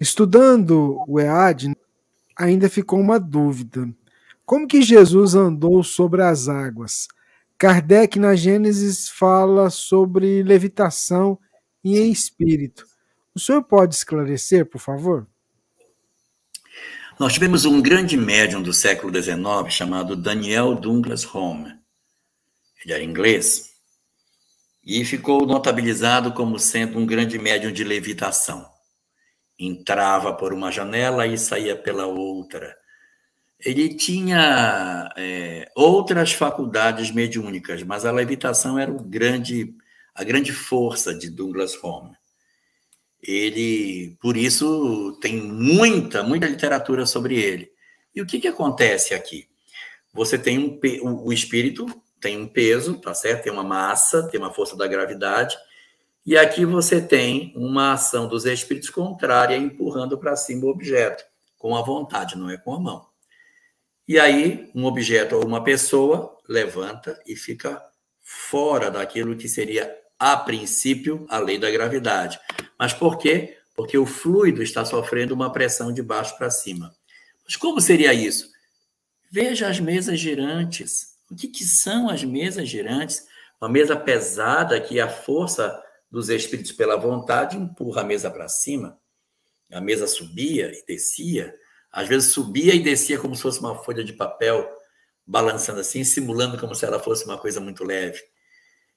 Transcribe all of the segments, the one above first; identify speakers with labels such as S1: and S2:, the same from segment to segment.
S1: Estudando o EAD, ainda ficou uma dúvida. Como que Jesus andou sobre as águas? Kardec, na Gênesis, fala sobre levitação e em
S2: Sim.
S1: espírito. O senhor pode esclarecer, por favor?
S2: Nós tivemos um grande médium do século XIX chamado Daniel Douglas Home. Ele era inglês e ficou notabilizado como sendo um grande médium de levitação. Entrava por uma janela e saía pela outra. Ele tinha outras faculdades mediúnicas, mas a levitação era a grande força de Douglas Home. Ele, por isso, tem muita literatura sobre ele. E o que acontece aqui? Você tem o espírito tem um peso, tá certo? Tem uma massa, tem uma força da gravidade, e aqui você tem uma ação dos espíritos contrária empurrando para cima o objeto, com a vontade, não é com a mão. E aí, um objeto ou uma pessoa levanta e fica fora daquilo que seria, a princípio, a lei da gravidade. Mas por quê? Porque o fluido está sofrendo uma pressão de baixo para cima. Mas como seria isso? Veja as mesas girantes. O que são as mesas girantes? Uma mesa pesada que a força dos espíritos pela vontade empurra a mesa para cima. A mesa subia e descia. Às vezes subia e descia como se fosse uma folha de papel, balançando assim, simulando como se ela fosse uma coisa muito leve.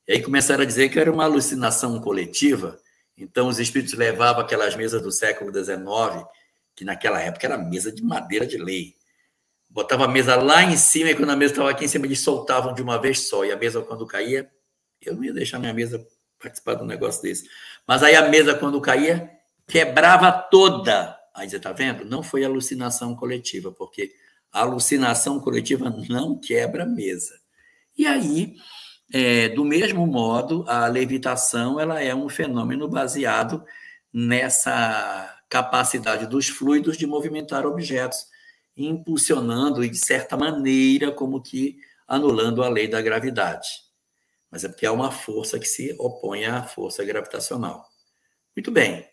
S2: E aí começaram a dizer que era uma alucinação coletiva. Então os espíritos levavam aquelas mesas do século XIX, que naquela época era mesa de madeira de lei. Botava a mesa lá em cima e quando a mesa estava aqui em cima, eles soltavam de uma vez só. E a mesa, quando caía, eu não ia deixar minha mesa participar de um negócio desse. Mas aí a mesa, quando caía, quebrava toda. Aí você está vendo? Não foi alucinação coletiva, porque a alucinação coletiva não quebra a mesa. E aí, do mesmo modo, a levitação ela é um fenômeno baseado nessa capacidade dos fluidos de movimentar objetos, impulsionando e, de certa maneira, como que anulando a lei da gravidade. Mas é porque há uma força que se opõe à força gravitacional. Muito bem.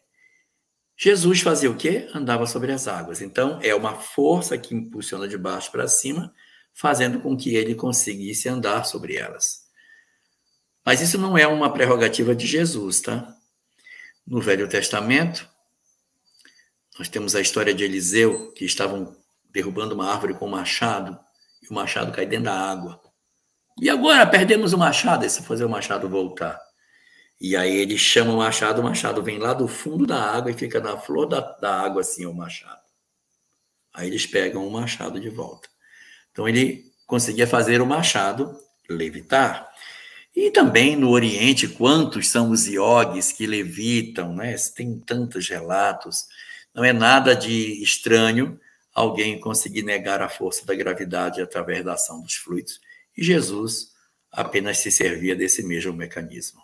S2: Jesus fazia o quê? Andava sobre as águas. Então, é uma força que impulsiona de baixo para cima, fazendo com que ele conseguisse andar sobre elas. Mas isso não é uma prerrogativa de Jesus, tá? No Velho Testamento, nós temos a história de Eliseu, que estavam derrubando uma árvore com um machado, e o machado cai dentro da água. E agora perdemos o machado, e se fazer o machado voltar? E aí ele chama o machado vem lá do fundo da água e fica na flor da água, assim, o machado. Aí eles pegam o machado de volta. Então ele conseguia fazer o machado levitar. E também no Oriente, quantos são os iogues que levitam, né? Tem tantos relatos. Não é nada de estranho alguém conseguir negar a força da gravidade através da ação dos fluidos. E Jesus apenas se servia desse mesmo mecanismo.